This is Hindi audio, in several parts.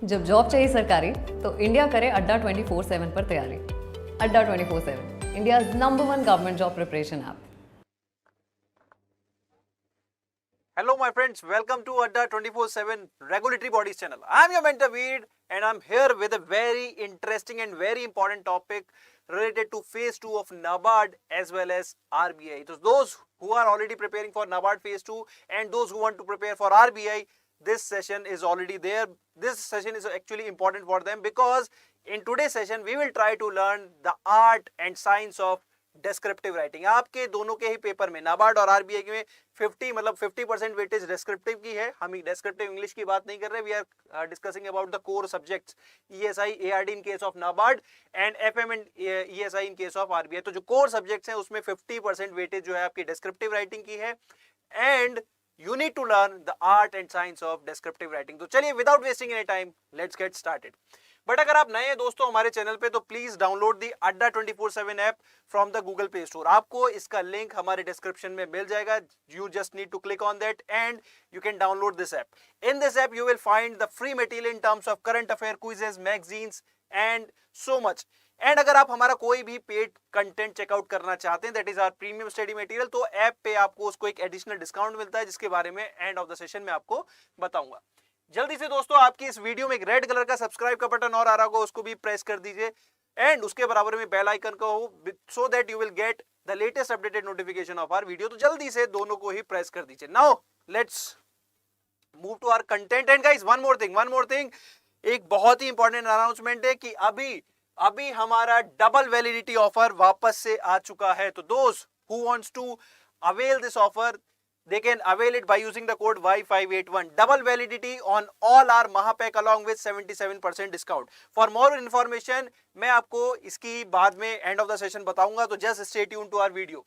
जब जॉब चाहिए सरकारी तो इंडिया करे अड्डा 24/7 पर तैयारी। अड्डा 24/7 India's number 1 government job preparation app. Hello my friends, welcome to Adda 24/7 Regulatory Bodies channel. I am your mentor Veed and I am here with a very interesting and very important topic related to phase 2 of NABARD as well as RBI. So those who are already preparing for NABARD phase 2 and those who want to prepare for RBI, this session is already there. This session is actually important for them because in today's session we will try to learn the art and science of descriptive writing. आपके दोनों के ही पेपर में नाबार्ड और आरबीआई में 50% वेटेज डिस्क्रिप्टिव की है। हम डिस्क्रिप्टिव इंग्लिश की बात नहीं कर रहे, we are discussing about the core subjects ESI ARD in case of NABARD and FM and ESI in case of RBI. तो जो कोर सब्जेक्ट्स हैं उसमें 50% वेटेज जो है आपकी डिस्क्रिप्टिव राइटिंग की है and you need to learn the art and science of descriptive writing. तो चलिए without wasting any time let's get started. But अगर आप नए हैं दोस्तों हमारे चैनल पे तो please download the Adda 24/7 app from the Google Play Store. आपको इसका लिंक हमारे डिस्क्रिप्शन में मिल जाएगा। You just need to click on that and you can download this app. In this app you will find the free material in terms of current affair, quizzes, magazines and so much. And अगर आप हमारा कोई भी पेड कंटेंट चेकआउट करना चाहते हैं, that is our premium study material, तो ऐप पे आपको उसको एक एडिशनल डिस्काउंट मिलता है जिसके बारे में एंड ऑफ द सेशन में आपको बताऊंगा। जल्दी से दोस्तों आपकी इस वीडियो में एक रेड कलर का सब्सक्राइब का बटन और आ रहा होगा, उसको भी प्रेस कर दीजिए एंड उसके बराबर में बेल आइकन का हो so that you will get the latest updated notification of our video. तो जल्दी से दोनों को ही प्रेस कर दीजिए। Now let's move to our content and guys one more thing, एक बहुत ही इंपॉर्टेंट अनाउंसमेंट है कि अभी हमारा डबल वैलिडिटी ऑफर वापस से आ चुका है। तो दोस्त who wants to avail this offer, they can avail it by using the code Y581. Double validity on all our Mahapack along with 77% discount. For more information मैं आपको इसकी बाद में end of the session बताऊंगा, तो just stay tuned to our video.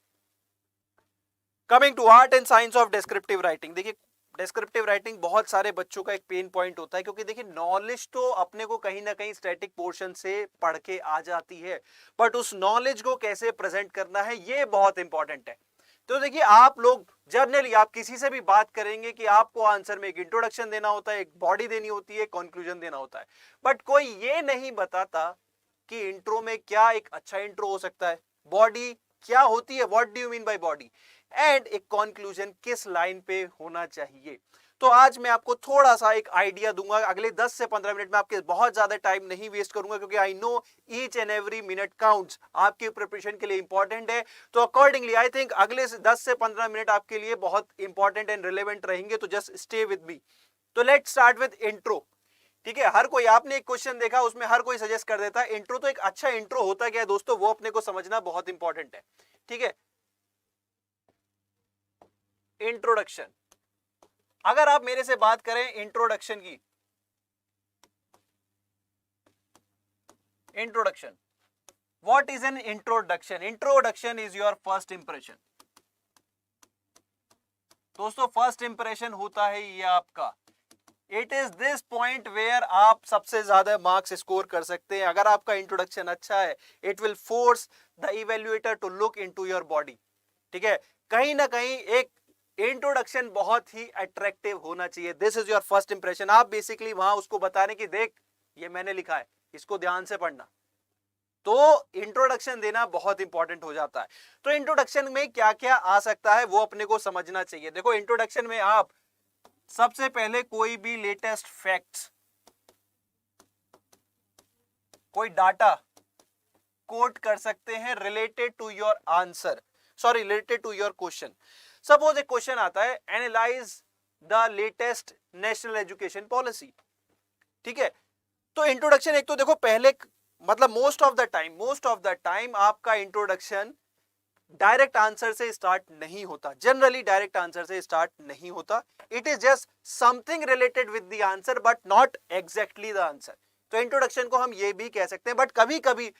Coming to art and science of descriptive writing. देखिए डिस्क्रिप्टिव राइटिंग बहुत सारे बच्चों का एक पेन पॉइंट होता है क्योंकि देखिए नॉलेज तो अपने को कहीं ना कहीं स्टैटिक पोर्शन से पढ़ के आ जाती है, बट उस नॉलेज को कैसे प्रेजेंट करना है ये बहुत इंपॉर्टेंट है। तो देखिए आप लोग जर्नली आप किसी से भी बात करेंगे कि आपको आंसर में एक इंट्रोडक्शन देना होता है, एक बॉडी देनी होती है, कंक्लूजन देना होता है, बट कोई ये नहीं बताता कि इंट्रो में क्या एक अच्छा इंट्रो हो सकता है, बॉडी क्या होती है, what do you mean by body, and एक कंक्लूजन किस लाइन पे होना चाहिए। तो आज मैं आपको थोड़ा सा एक आइडिया दूंगा। अगले 10 से 15 मिनट में आपके बहुत ज्यादा टाइम नहीं वेस्ट करूंगा क्योंकि I know each and every minute counts, आपके प्रिपरेशन के लिए इंपॉर्टेंट है। तो अकॉर्डिंगली आई थिंक अगले 10 से 15 मिनट आपके लिए बहुत इंपॉर्टेंट एंड रिलेवेंट रहेंगे, तो जस्ट स्टे विद मी। तो लेट्स स्टार्ट विद इंट्रो। ठीक है, हर कोई, आपने एक क्वेश्चन देखा उसमें हर कोई सजेस्ट कर देता है इंट्रो। तो एक अच्छा इंट्रो होता क्या है दोस्तों, वो अपने को समझना बहुत इंपॉर्टेंट है। ठीक है, इंट्रोडक्शन, अगर आप मेरे से बात करें इंट्रोडक्शन की, introduction, what is an introduction? Introduction is your first impression. दोस्तों फर्स्ट इंप्रेशन होता है ये आपका, it is this point where आप सबसे ज्यादा मार्क्स स्कोर कर सकते हैं। अगर आपका इंट्रोडक्शन अच्छा है, it will force the evaluator to look into your body. ठीक है, कहीं ना कहीं एक इंट्रोडक्शन बहुत ही अट्रैक्टिव होना चाहिए। This is your first impression. आप बेसिकली वहां उसको बता रहे कि देख ये मैंने लिखा है, इसको ध्यान से पढ़ना। तो इंट्रोडक्शन देना बहुत इंपॉर्टेंट हो जाता है। तो इंट्रोडक्शन में क्या क्या आ सकता है वो अपने को समझना चाहिए। देखो इंट्रोडक्शन में आप सबसे पहले कोई भी लेटेस्ट फैक्ट्स, कोई डाटा कोट कर सकते हैं related to your answer, sorry related to your question. Suppose एक क्वेश्चन आता है, analyse the latest national education policy. ठीक है, तो इंट्रोडक्शन एक तो देखो पहले मतलब मोस्ट ऑफ द टाइम आपका इंट्रोडक्शन डायरेक्ट आंसर से स्टार्ट नहीं होता, जनरली डायरेक्ट आंसर से स्टार्ट नहीं होता। It is just something related with the answer but not exactly the answer. तो इंट्रोडक्शन को हम ये भी कह सकते हैं, बट कभी कभी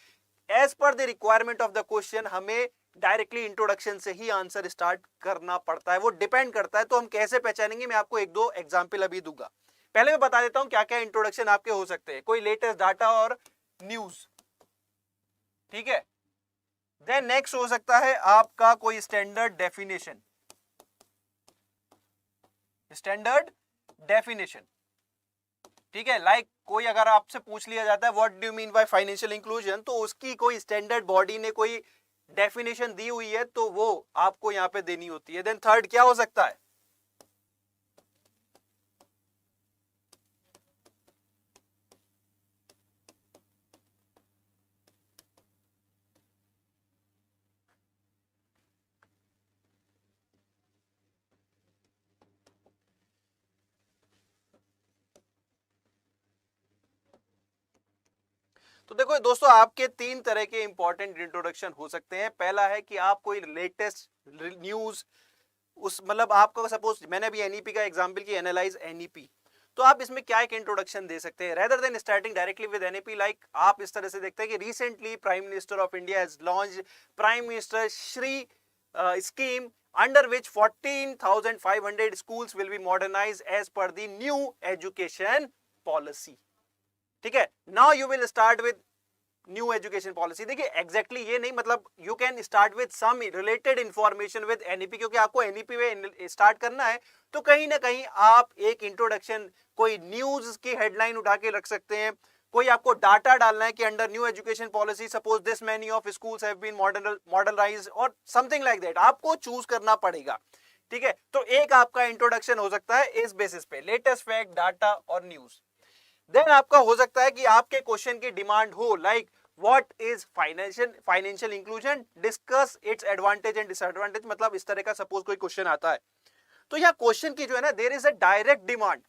as per the requirement of the question हमें डायरेक्टली इंट्रोडक्शन से ही आंसर स्टार्ट करना पड़ता है, वो डिपेंड करता है। तो हम कैसे पहचानेंगे, मैं आपको एक दो एग्जांपल अभी दूंगा। पहले मैं बता देता हूं क्या क्या इंट्रोडक्शन आपके हो सकते हैं। कोई लेटेस्ट डाटा और न्यूज, ठीक है। देन नेक्स्ट हो सकता है आपका कोई स्टैंडर्ड डेफिनेशन, ठीक है, लाइक कोई अगर आपसे पूछ लिया जाता है what do you mean by financial inclusion, तो उसकी कोई स्टैंडर्ड बॉडी ने कोई डेफिनेशन दी हुई है तो वो आपको यहाँ पे देनी होती है। देन थर्ड क्या हो सकता है? तो देखो दोस्तों, आपके तीन तरह के इंपॉर्टेंट इंट्रोडक्शन हो सकते हैं। पहला है कि आप कोई लेटेस्ट न्यूज, उस मतलब आपको सपोज मैंने अभी एनईपी का एग्जांपल की, एनालाइज एनईपी, तो आप इसमें क्या एक इंट्रोडक्शन दे सकते हैं rather than starting directly with NEP. Like आप इस तरह से देखते हैं कि recently prime minister of India has launch prime minister Shri scheme under which 14,500 schools will be modernized as per the new education policy। ठीक है, now you will start with new education policy. देखिए एग्जैक्टली ये नहीं, मतलब you can start with some related information with NEP, क्योंकि आपको एनईपी में स्टार्ट करना है तो कहीं ना कहीं आप एक इंट्रोडक्शन, कोई न्यूज की हेडलाइन उठा के रख सकते हैं, कोई आपको डाटा डालना है कि under new education policy suppose this many of schools have been modernised और समथिंग लाइक दैट, आपको चूज करना पड़ेगा। ठीक है, तो एक आपका इंट्रोडक्शन हो सकता है इस बेसिस पे, लेटेस्ट फैक्ट, डाटा और न्यूज। देन आपका हो सकता है कि आपके क्वेश्चन की डिमांड हो like what is financial inclusion, discuss it's advantage and disadvantage, मतलब इस तरह का सपोज कोई क्वेश्चन आता है तो यह क्वेश्चन की जो है ना, there is a direct demand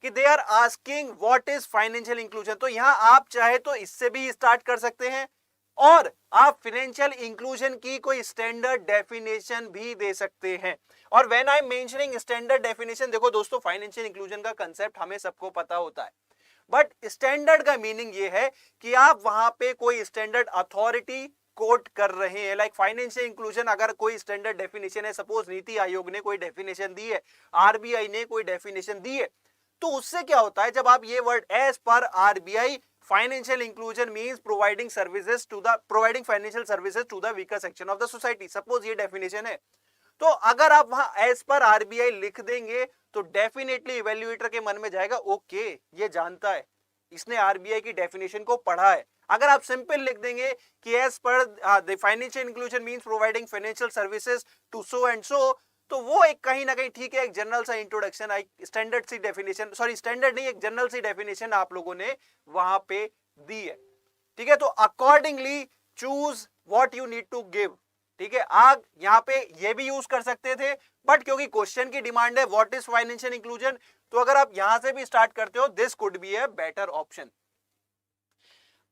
कि they are asking what is financial inclusion. तो यहां आप चाहे तो इससे भी स्टार्ट कर सकते हैं और आप फाइनेंशियल इंक्लूजन की कोई स्टैंडर्ड डेफिनेशन भी दे सकते हैं। और when I am mentioning standard definition, देखो दोस्तों फाइनेंशियल इंक्लूजन का कंसेप्ट हमें सबको पता होता है, बट स्टैंडर्ड का मीनिंग ये है कि आप वहां पे कोई स्टैंडर्ड अथॉरिटी कोट कर रहे हैं। लाइक फाइनेंशियल इंक्लूजन अगर कोई स्टैंडर्ड डेफिनेशन है, सपोज नीति आयोग ने कोई डेफिनेशन दी है, आरबीआई ने कोई डेफिनेशन दी है, तो उससे क्या होता है जब आप ये word as per RBI financial inclusion means providing financial services to the weaker section of the society, suppose ये डेफिनेशन है, तो अगर आप वहां एज पर आरबीआई लिख देंगे तो डेफिनेटली इवैल्यूएटर के मन में जाएगा ओके ये जानता है, इसने आरबीआई की डेफिनेशन को पढ़ा है। अगर आप सिंपल लिख देंगे कि as per the financial inclusion means providing financial services to so and so, तो वो एक कहीं ना कहीं ठीक है, एक जनरल सा इंट्रोडक्शन, एक स्टैंडर्ड सी डेफिनेशन, सॉरी स्टैंडर्ड नहीं, एक जनरल सी डेफिनेशन आप लोगों ने वहां पे दी है। ठीक है, तो accordingly choose what you need to give. ठीक है, आप यहां पे ये भी यूज कर सकते थे, बट क्योंकि क्वेश्चन की डिमांड है व्हाट इज फाइनेंशियल इंक्लूजन, तो अगर आप यहां से भी स्टार्ट करते हो this could be a better option.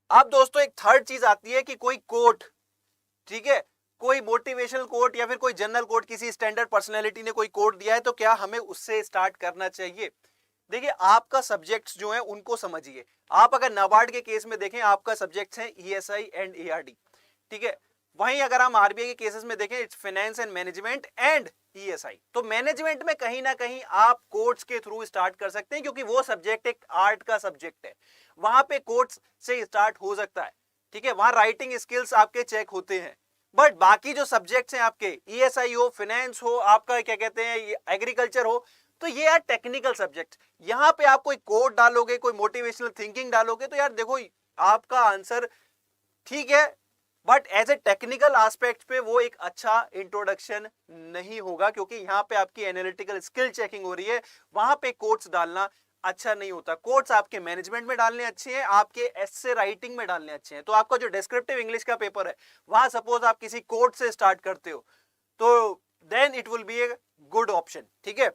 अब दोस्तों एक थर्ड चीज आती है कि कोई कोट, ठीक है, कोई मोटिवेशनल कोट या फिर कोई जनरल कोट, किसी स्टैंडर्ड पर्सनैलिटी ने कोई कोट दिया है तो क्या हमें उससे स्टार्ट करना चाहिए। देखिए आपका सब्जेक्ट्स जो है उनको समझिए। आप अगर नाबार्ड के केस में देखें, आपका सब्जेक्ट्स हैं ईएसआई एंड एआरडी, ठीक है, वहीं अगर हम आरबीआई के केसेस में देखें it's finance and management and ESI, तो मैनेजमेंट में कहीं ना कहीं आप कोट्स के थ्रू स्टार्ट कर सकते हैं, क्योंकि वो सब्जेक्ट एक आर्ट का सब्जेक्ट है, वहां पे कोट्स से स्टार्ट हो सकता है। ठीक है, वहां राइटिंग स्किल्स आपके चेक होते हैं, बट बाकी जो सब्जेक्ट्स हैं आपके, ईएसआई हो, फाइनेंस हो, आपका क्या कहते हैं एग्रीकल्चर हो, तो ये यार टेक्निकल सब्जेक्ट, यहां पे आप कोई कोड डालोगे, कोई मोटिवेशनल थिंकिंग डालोगे, तो यार देखो आपका आंसर ठीक है, but as a technical aspect पे वो एक अच्छा इंट्रोडक्शन नहीं होगा, क्योंकि यहां पे आपकी एनालिटिकल स्किल चेकिंग हो रही है, वहां पे कोट्स डालना अच्छा नहीं होता। कोट्स आपके मैनेजमेंट में डालने अच्छे हैं, आपके एस्से राइटिंग में डालने अच्छे हैं। तो आपका जो डिस्क्रिप्टिव इंग्लिश का पेपर है वहां सपोज आप किसी कोट से स्टार्ट करते हो तो then it will be a good option. ठीक है,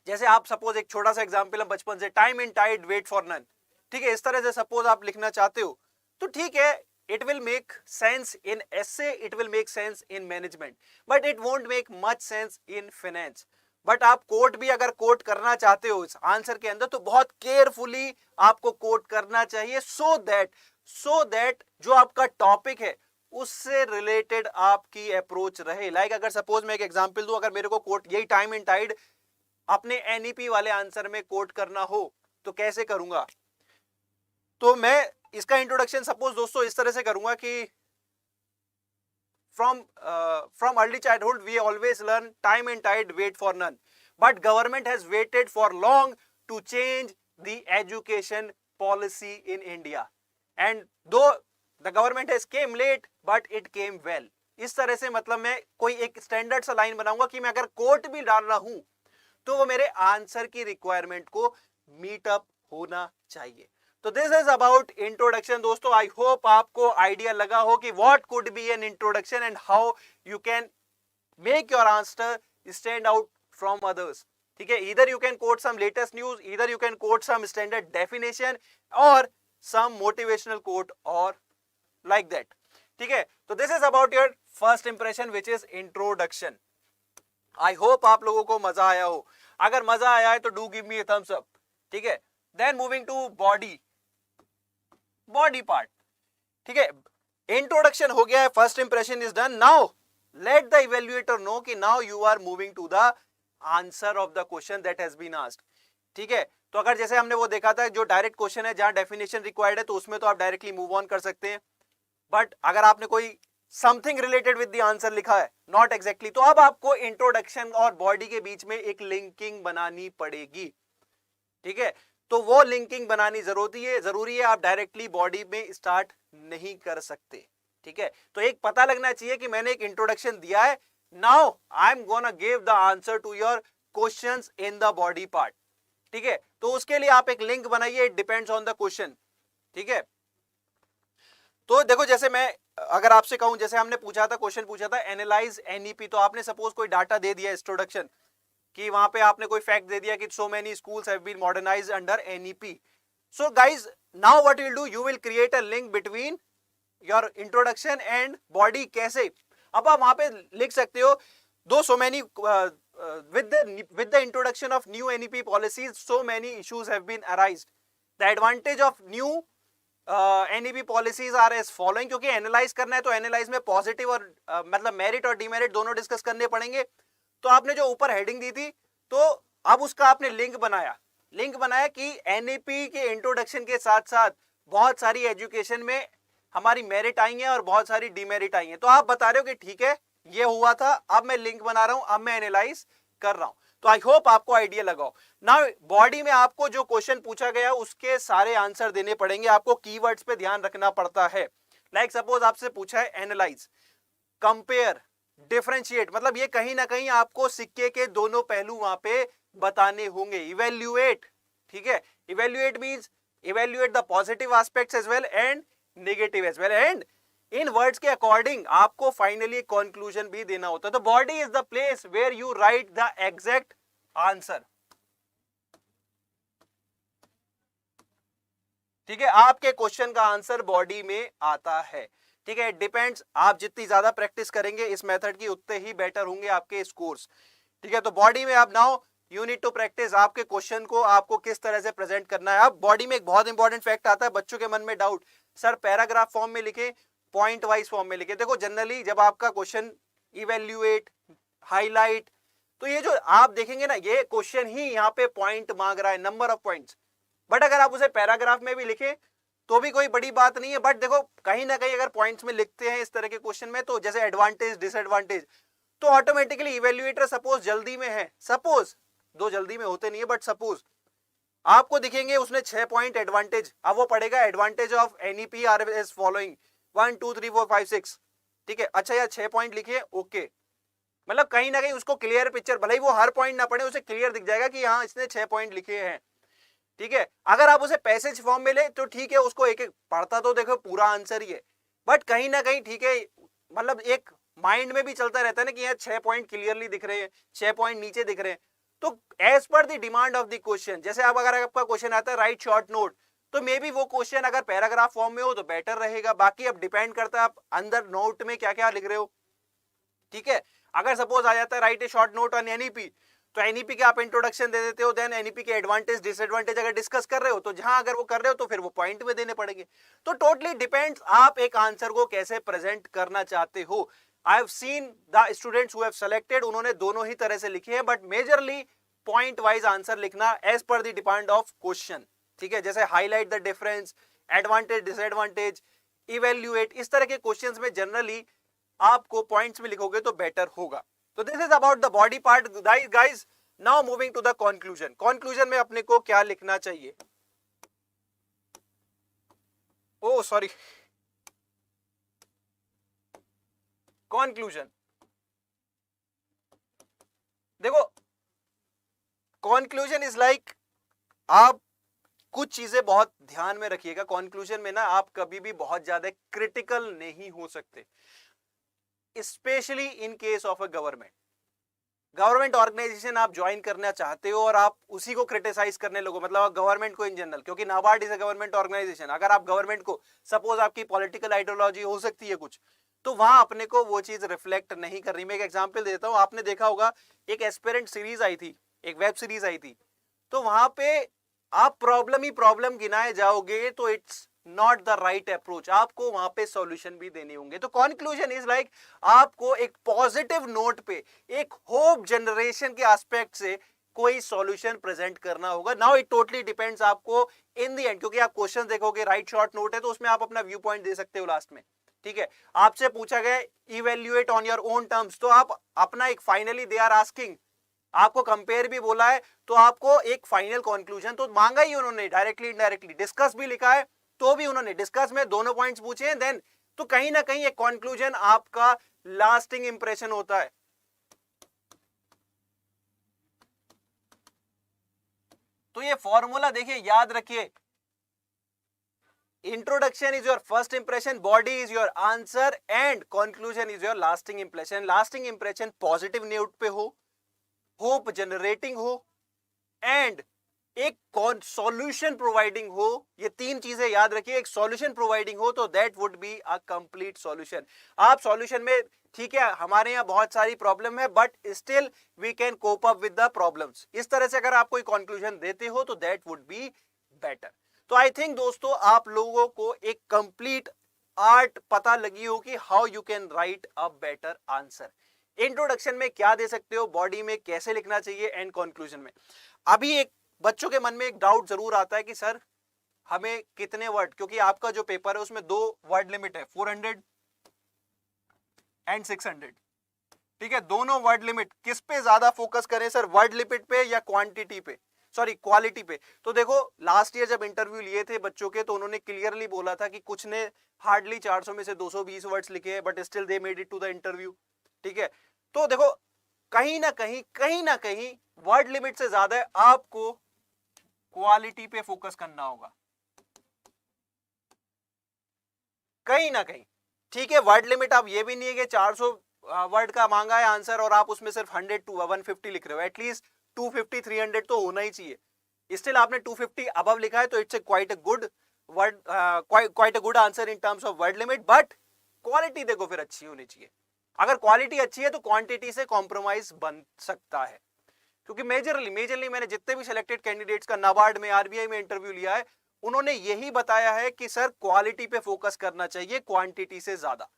जैसे आप सपोज एक छोटा सा एग्जांपल है बचपन से, time and tide wait for none, ठीक है, इस तरह से सपोज आप लिखना चाहते हो तो ठीक है, it will make sense in essay, it will make sense in management, but it won't make much sense in finance। But आप कोट भी अगर कोट करना चाहते हो इस आंसर के अंदर तो बहुत केयरफुली आपको कोट करना चाहिए, सो दैट जो आपका टॉपिक है उससे रिलेटेड आपकी अप्रोच रहे। लाइक अगर सपोज मैं एक एग्जांपल दूं, अगर मेरे को कोट यही टाइम एंड टाइड अपने एनईपी वाले आंसर में कोट करना हो तो कैसे करूंगा, तो मैं इसका इंट्रोडक्शन सपोज दोस्तों इस तरह से करूंगा कि from early childhood we always learn time and tide wait for none, but government has waited for long to change the education policy in India. And though the government has came late, but it came well. इस तरह से मतलब मैं कोई एक स्टैंडर्ड सा लाइन बनाऊंगा कि मैं अगर कोट भी डाल रहा हूं तो वो मेरे आंसर की रिक्वायरमेंट को मीट अप होना चाहिए. तो दिस इज अबाउट इंट्रोडक्शन दोस्तों. आई होप आपको आइडिया लगा हो कि what could be an introduction and how you can make your answer stand out from others. ठीक है, either you can quote some latest news, either you can quote some standard definition or some motivational quote or like that. ठीक है, तो this is about your first impression which is introduction. I hope आप लोगों को मजा आया हो. अगर मजा आया है तो do give me a thumbs up. ठीक है, then moving to body part. ठीक है, इंट्रोडक्शन हो गया है, first impression is done. Now let the evaluator know कि now you are moving to the answer of the question that has been asked. ठीक है, तो अगर जैसे हमने वो देखा था जो डायरेक्ट क्वेश्चन है जहां डेफिनेशन रिक्वायर्ड है तो उसमें तो आप डायरेक्टली मूव ऑन कर सकते हैं. बट अगर आपने कोई something related with the answer लिखा है, नॉट एग्जैक्टली, तो अब आपको इंट्रोडक्शन और बॉडी के बीच में एक लिंकिंग बनानी पड़ेगी. ठीक है, तो वो लिंकिंग बनानी जरूरी है. आप डायरेक्टली बॉडी में स्टार्ट नहीं कर सकते. ठीक है, तो एक पता लगना चाहिए कि मैंने एक इंट्रोडक्शन दिया है. Now I am gonna give the answer to your questions in the body part. ठीक है, तो उसके लिए आप एक लिंक बनाइए. It depends on the question. ठीक है, तो देखो जैसे मैं अगर आपसे कहूं, जैसे हमने पूछा था, क्वेश्चन पूछा था एनालाइज एनईपी, तो आपने सपोज कोई डाटा दे दिया इंट्रोडक्शन कि वहां पे आपने कोई फैक्ट दे दिया कि so many schools have been modernised under NEP. So guys, now what you will do, you will create a link between your introduction and body. कैसे? अब आप वहां पे लिख सकते हो दो so many with the introduction of new NEP policies, so many issues have been arised. The advantage of new NEP policies are as following. क्योंकि एनालाइज करना है तो एनालाइज में पॉजिटिव और मतलब मेरिट और डीमेरिट दोनों डिस्कस करने पड़ेंगे. तो आपने जो ऊपर हेडिंग दी थी, तो अब उसका आपने लिंक बनाया कि एनईपी के इंट्रोडक्शन के साथ साथ बहुत सारी एजुकेशन में हमारी मेरिट आई है और बहुत सारी डीमेरिट आई है. तो आप बता रहे हो कि ठीक है ये हुआ था, अब मैं लिंक बना रहा हूं, अब मैं एनालाइज कर रहा हूं. तो आई होप आपको आइडिया लगाओ. नाउ बॉडी में आपको जो क्वेश्चन पूछा गया उसके सारे आंसर देने पड़ेंगे. आपको कीवर्ड्स पे ध्यान रखना पड़ता है. लाइक सपोज आपसे पूछा है एनालाइज, कंपेयर, डिफरेंशिएट, मतलब ये कहीं ना कहीं आपको सिक्के के दोनों पहलू वहां पे बताने होंगे. इवेल्युएट, ठीक है, evaluate means evaluate the positive aspects as well and negative as well, and in words के अकॉर्डिंग आपको फाइनली कंक्लूजन भी देना होता है. तो body is the place where you write the exact answer. ठीक है, आपके क्वेश्चन का आंसर बॉडी में आता है. ठीक है, डिपेंड्स, आप जितनी ज्यादा प्रैक्टिस करेंगे इस मेथड की उतने ही बेटर होंगे आपके स्कोर्स. ठीक है, तो बॉडी में आप now you need to practise आपके क्वेश्चन को आपको किस तरह से प्रेजेंट करना है. अब बॉडी में एक बहुत इंपॉर्टेंट फैक्ट आता है, बच्चों के मन में डाउट, सर पैराग्राफ फॉर्म में लिखे, पॉइंट वाइज फॉर्म में लिखे. देखो जनरली जब आपका क्वेश्चन इवेल्युएट, हाईलाइट, तो ये जो आप देखेंगे ना, ये क्वेश्चन ही यहाँ पे पॉइंट मांग रहा है, नंबर ऑफ पॉइंट्स. बट अगर आप उसे पैराग्राफ में भी लिखें तो भी कोई बड़ी बात नहीं है. बट देखो कहीं ना कहीं अगर पॉइंट्स में लिखते हैं इस तरह के क्वेश्चन में, तो जैसे एडवांटेज, डिसएडवांटेज, तो ऑटोमेटिकली इवेल्युएटर सपोज जल्दी में है, सपोज, दो जल्दी में होते नहीं है, बट सपोज आपको दिखेंगे उसने 6 पॉइंट एडवांटेज, अब वो पढ़ेगा advantage of NEP are as following 1 2 3 4 5 6. ठीक है, अच्छा यार 6 पॉइंट लिखिए, ओके, मतलब कहीं ना कहीं उसको क्लियर पिक्चर, भले ही वो हर पॉइंट ना पढ़े, उसे क्लियर दिख जाएगा कि हाँ इसने 6 पॉइंट लिखे हैं. ठीक है, अगर आप उसे पैसेज फॉर्म में ले तो ठीक है, उसको एक एक पढ़ता तो देखो पूरा आंसर ही है, बट कहीं ना कहीं ठीक है, मतलब एक माइंड में भी चलता रहता है ना कि यहाँ 6 पॉइंट क्लियरली दिख रहे हैं, 6 पॉइंट नीचे दिख रहे हैं. तो as per the demand of the question, जैसे अब अगर आपका क्वेश्चन आता है राइट शॉर्ट नोट, तो मे बी वो क्वेश्चन अगर पैराग्राफ फॉर्म में हो तो बेटर रहेगा. बाकी अब डिपेंड करता है आप अंदर नोट में क्या क्या लिख रहे हो. ठीक है, अगर सपोज आ जाता है right A short note on NEP, तो एनईपी के आप इंट्रोडक्शन दे देते हो, देन एनईपी के एडवांटेज डिसएडवांटेज अगर डिस्कस कर रहे हो, तो जहां अगर वो कर रहे हो तो फिर वो पॉइंट में देने पड़ेंगे. तो टोटली डिपेंड्स आप एक आंसर को कैसे प्रेजेंट करना चाहते हो. I have seen the students who have selected, उन्होंने दोनों ही तरह से लिखे हैं, but majorly point wise answer लिखना as per the demand of question. ठीक है, जैसे highlight the difference, advantage, disadvantage, evaluate, इस तरह के क्वेश्चंस में जनरली आपको पॉइंट्स में लिखोगे तो बेटर होगा. तो this is about the body part guys. Now moving to the conclusion, conclusion में अपने को क्या लिखना चाहिए? ओ सॉरी, कंक्लूजन देखो, कंक्लूजन इज लाइक, आप कुछ चीजें बहुत ध्यान में रखिएगा। कंक्लूजन में ना आप कभी भी बहुत ज्यादा क्रिटिकल नहीं हो सकते, specially in case of a government organisation आप ज्वाइन करना चाहते हो और आप उसी को क्रिटिसाइज करने लगो, मतलब गवर्नमेंट को इन जनरल, क्योंकि NABARD is a government organisation. अगर आप गवर्नमेंट को, सपोज आपकी पॉलिटिकल आइडियोलॉजी हो सकती है कुछ, तो वहां अपने को वो चीज रिफ्लेक्ट नहीं करनी। मैं एक एग्जांपल देता हूं, आपने देखा होगा एक एस्पिरेंट सीरीज आई थी, एक वेब सीरीज आई थी, तो वहां पे आप प्रॉब्लम ही प्रॉब्लम गिनाए जाओगे तो it's not the right approach, आपको वहां पे सॉल्यूशन भी देने होंगे। तो कंक्लूजन इज लाइक, आपको एक पॉजिटिव नोट पे, एक होप जनरेशन के एस्पेक्ट से कोई सॉल्यूशन प्रेजेंट करना होगा। नाउ इट टोटली डिपेंड्स आपको इन द एंड, क्योंकि आप क्वेश्चन देखोगे, राइट शॉर्ट नोट है तो उसमें आप अपना व्यू पॉइंट दे सकते हो लास्ट में, ठीक है। आपसे पूछा गया evaluate on your own terms, तो आप अपना एक फाइनली दे आर आस्किंग, आपको कंपेयर भी बोला है तो आपको एक फाइनल कंक्लूजन तो मांगा ही उन्होंने, डायरेक्टली इनडायरेक्टली डिस्कस भी लिखा है तो भी उन्होंने डिस्कस में दोनों पॉइंट्स पूछे हैं, देन तो कहीं ना कहीं एक कंक्लूजन आपका लास्टिंग इंप्रेशन होता है। तो ये फॉर्मूला देखिए, याद रखिए, introduction is your first impression, body is your answer and conclusion is your lasting impression. Lasting impression positive note पे हो, होप जनरेटिंग हो एंड एक सॉल्यूशन प्रोवाइडिंग हो। ये तीन चीजें याद रखिए, एक सॉल्यूशन प्रोवाइडिंग हो तो that would be a complete solution. आप सॉल्यूशन में, ठीक है हमारे यहाँ बहुत सारी प्रॉब्लम है but still we can cope up with the problems, इस तरह से अगर आप कोई कंक्लूजन देते हो तो दैट वुड बी बेटर। तो आई थिंक दोस्तों आप लोगों को एक कंप्लीट आर्ट पता लगी हो कि how you can write a better answer. Introduction में क्या दे सकते हो, बॉडी में कैसे लिखना चाहिए एंड कंक्लूजन में। अभी एक बच्चों के मन में एक डाउट जरूर आता है कि सर हमें कितने वर्ड, क्योंकि आपका जो पेपर है उसमें 2 वर्ड लिमिट है, 400 एंड 600, ठीक है। दोनों वर्ड लिमिट, किस पे ज्यादा फोकस करें सर, वर्ड लिमिट पे या क्वांटिटी पे, सॉरी क्वालिटी पे? तो देखो लास्ट ईयर जब इंटरव्यू लिए थे बच्चों के तो उन्होंने क्लियरली बोला था कि कुछ ने हार्डली 400 में से 220 वर्ड्स लिखे हैं but still they made it to the interview, ठीक है। तो देखो कहीं ना कहीं वर्ड लिमिट से ज्यादा आपको क्वालिटी पे फोकस करना होगा, कहीं ना कहीं, ठीक है। वर्ड लिमिट आप ये भी नहीं है कि 400 वर्ड का मांगा है आंसर और आप उसमें सिर्फ 100 टू 150 लिख रहे हो, एटलीस्ट 250 300 तो होना ही चाहिए। स्टिल आपने 250 अबव लिखा है तो it's quite a good word, quite a good answer in terms of word limit, but quality देखो फिर अच्छी होनी चाहिए। अगर क्वालिटी अच्छी है तो क्वांटिटी से कॉम्प्रोमाइज बन सकता है, क्योंकि मेजरली मैंने जितने भी सिलेक्टेड कैंडिडेट्स का नाबार्ड में, आरबीआई में इंटरव्यू लिया है, उन्होंने यही बताया है कि सर क्वालिटी पे फोकस करना चाहिए क्वांटिटी से ज्यादा।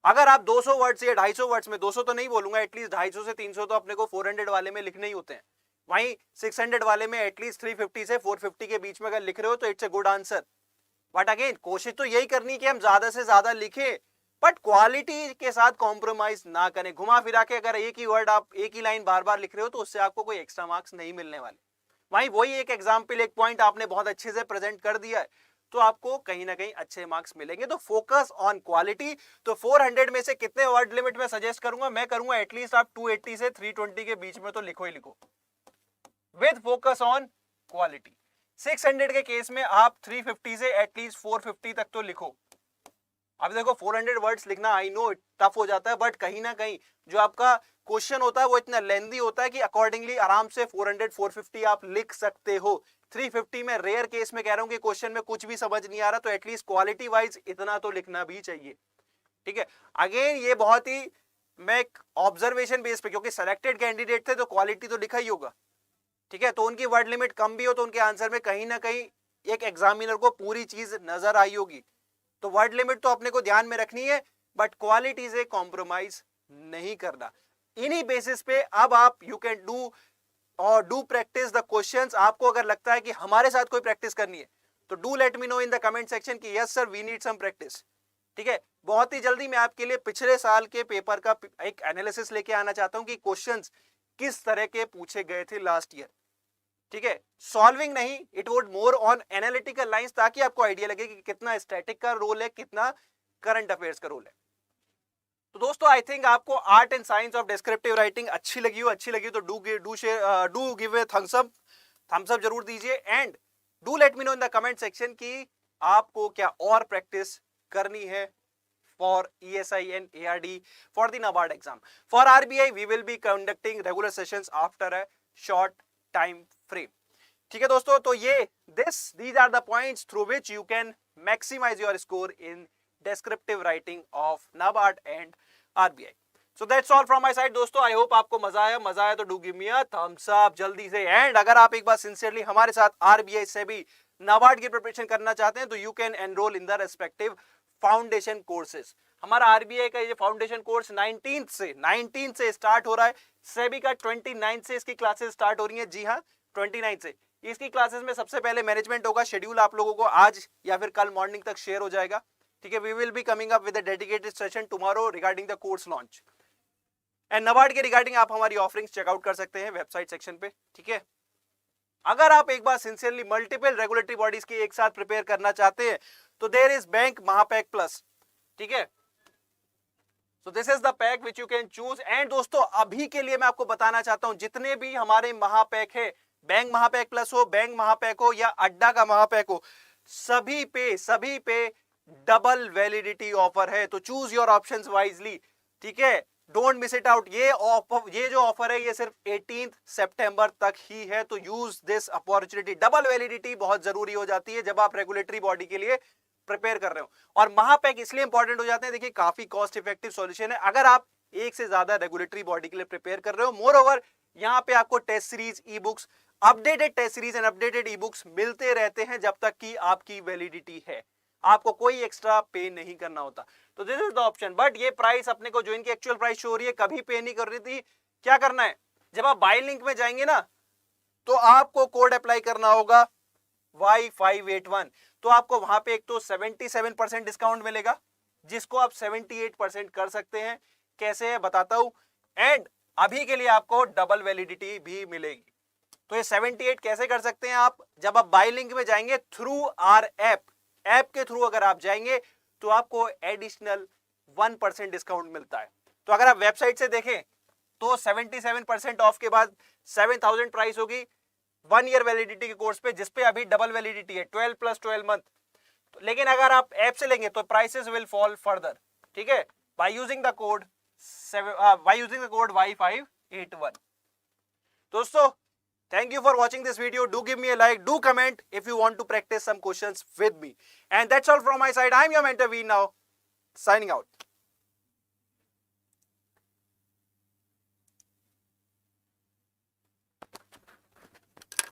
अगर आप 200 वर्ड्स या 250 वर्ड्स में, 200 तो नहीं बोलूंगा, एटलीस्ट 250 से 300 तो अपने को 400 वाले में लिखने ही होते हैं, वहीं 600 वाले में एटलीस्ट 350 से 450 के बीच में अगर लिख रहे हो तो it's a good answer. But again कोशिश तो यही करनी कि हम ज्यादा से ज्यादा लिखें बट क्वालिटी के साथ कॉम्प्रोमाइज ना करें। घुमा फिरा के अगर एक ही वर्ड आप एक ही लाइन बार बार लिख रहे हो तो उससे आपको कोई एक्स्ट्रा मार्क्स नहीं मिलने वाले। वहीं वही एक एग्जाम्पल, एक पॉइंट आपने बहुत अच्छे से प्रेजेंट कर दिया है तो आपको कहीं ना कहीं अच्छे मार्क्स मिलेंगे। तो फोकस ऑन क्वालिटी। तो 400 में से कितने वर्ड लिमिट में सजेस्ट करूंगा, मैं करूंगा एटलीस्ट आप 280 से 320 के बीच में तो लिखो ही लिखो विद फोकस ऑन क्वालिटी। 600 के केस में आप 350 से एटलीस्ट 450 तक तो लिखो। अब देखो 400 वर्ड्स लिखना आई नो टफ हो जाता है बट कहीं ना कहीं जो आपका क्वेश्चन होता है वो इतना लेंथी होता है कि अकॉर्डिंगली आराम से 400 450 आप लिख सकते हो। 350 में रेयर केस में कह रहा हूं कि क्वेश्चन में कुछ भी समझ नहीं आ रहा तो एटलीस्ट क्वालिटी वाइज इतना तो लिखना भी चाहिए, ठीक है। अगेन ये बहुत ही मैं ऑब्जर्वेशन बेस पे, क्योंकि सेलेक्टेड कैंडिडेट थे तो क्वालिटी तो लिखा ही होगा, ठीक है। तो उनकी वर्ड लिमिट कम भी हो तो उनके आंसर में कहीं ना कहीं एक एग्जामिनर को पूरी चीज नजर आई होगी। तो वर्ड लिमिट तो अपने को ध्यान में रखनी है बट क्वालिटी से कॉम्प्रोमाइज नहीं करना। इन्हीं बेसिस पे अब आप यू कैन डू और डू प्रैक्टिस द क्वेश्चंस। आपको अगर लगता है कि हमारे साथ कोई प्रैक्टिस करनी है तो do let me know in the comment section कि yes sir we need some practice, ठीक है। बहुत ही जल्दी मैं आपके लिए पिछले साल के पेपर का एक एनालिसिस लेके आना चाहता हूं कि क्वेश्चंस किस तरह के पूछे गए थे लास्ट ईयर। ठीक है, सॉल्विंग नहीं, it would more on analytical lines, ताकि आपको आइडिया लगे कि कितना स्टैटिक का रोल है, कितना करंट अफेयर्स का रोल है। तो दोस्तों आई थिंक आपको art and science of descriptive writing अच्छी लगी तो do give a thumbs up जरूर दीजिए, and do let me know in the comment section कि आपको क्या और प्रैक्टिस करनी है for ESI and ARD for the NABARD exam. For RBI, we will be conducting regular sessions after a short time frame. ठीक है दोस्तों, तो ये these are the points through which you can maximize your score in descriptive writing of NABARD and RBI. So that's all from my side दोस्तों. I hope आपको मजा आया तो do give me a thumbs up जल्दी से. एंड अगर आप एक बार सिंसियरली हमारे साथ RBI से भी NABARD की प्रिपरेशन करना चाहते हैं तो you can enroll in the respective foundation courses. हमारा आरबीआई का ये फाउंडेशन कोर्स 19 से स्टार्ट हो रहा है. सेबी का 29 से इसकी क्लासेस स्टार्ट हो रही हैं. जी हाँ, 29 से इसकी क्लासेस में सबसे पहले मैनेजमेंट होगा. शेड्यूल आप लोगों को आज या फिर कल मॉर्निंग तक शेयर हो जाएगा. ठीक है, we will be coming up with a dedicated session tomorrow regarding the course launch. And NABARD के रिगार्डिंग आप हमारी ऑफरिंग्स चेकआउट कर सकते हैं वेबसाइट सेक्शन पे. ठीक है, अगर आप एक बार सिंसियरली मल्टीपल रेगुलेटरी बॉडीज की एक साथ प्रिपेयर करना चाहते हैं तो देयर इज बैंक महापैक प्लस. ठीक है, so this is the pack which you can choose. And दोस्तों अभी के लिए मैं आपको बताना चाहता हूं, जितने भी हमारे महापैक है, बैंक महापैक प्लस हो, बैंक महापैक हो या अड्डा का महापैक हो, सभी पे डबल वैलिडिटी ऑफर है. तो चूज योर ऑप्शंस वाइजली. ठीक है, डोंट मिस इट आउट. ये जो ऑफर है ये सिर्फ 18 सितंबर तक ही है. तो use this opportunity. Double validity बहुत जरूरी हो जाती है जब आप रेगुलेटरी बॉडी के लिए प्रिपेयर कर रहे हो. और महापैक इसलिए इंपॉर्टेंट हो जाते हैं, देखिए काफी कॉस्ट इफेक्टिव सॉल्यूशन है अगर आप एक से ज्यादा रेगुलेटरी बॉडी के लिए प्रिपेयर कर रहे हो. मोर ओवर यहाँ पे आपको test series, e books, updated test series and updated e books मिलते रहते हैं जब तक कि आपकी वैलिडिटी है. आपको कोई एक्स्ट्रा पे नहीं करना होता. तो this is the option. But ये प्राइस अपने को जो इनकी एक्चुअल प्राइस शो हो रही है कभी पे नहीं कर रही थी. क्या करना है, जब आप बाय लिंक में जाएंगे ना तो आपको कोड अप्लाई करना होगा Y581. तो आपको वहां पे एक तो 77% डिस्काउंट मिलेगा जिसको आप 78% कर सकते हैं. कैसे है बताता हूं. एंड अभी के लिए आपको डबल वैलिडिटी भी मिलेगी. तो ये 78 कैसे कर सकते हैं आप, जब आप बाय लिंक में जाएंगे थ्रू आर ऐप के थ्रू अगर आप जाएंगे तो आपको एडिशनल 1% डिस्काउंट मिलता है. तो अगर आप वेबसाइट से देखें तो 77% ऑफ के बाद 7000 प्राइस होगी 1 ईयर वैलिडिटी के कोर्स पे, जिसपे अभी डबल वैलिडिटी है 12 + 12 मंथ. लेकिन अगर आप ऐप से लेंगे तो प्राइसेस विल फॉल फर्दर. ठीक है, by using the code Y581. दोस्तों thank you for watching this video. Do give me a like, do comment if you want to practice some questions with me. And that's all from my side. I'm your mentor V now, signing out.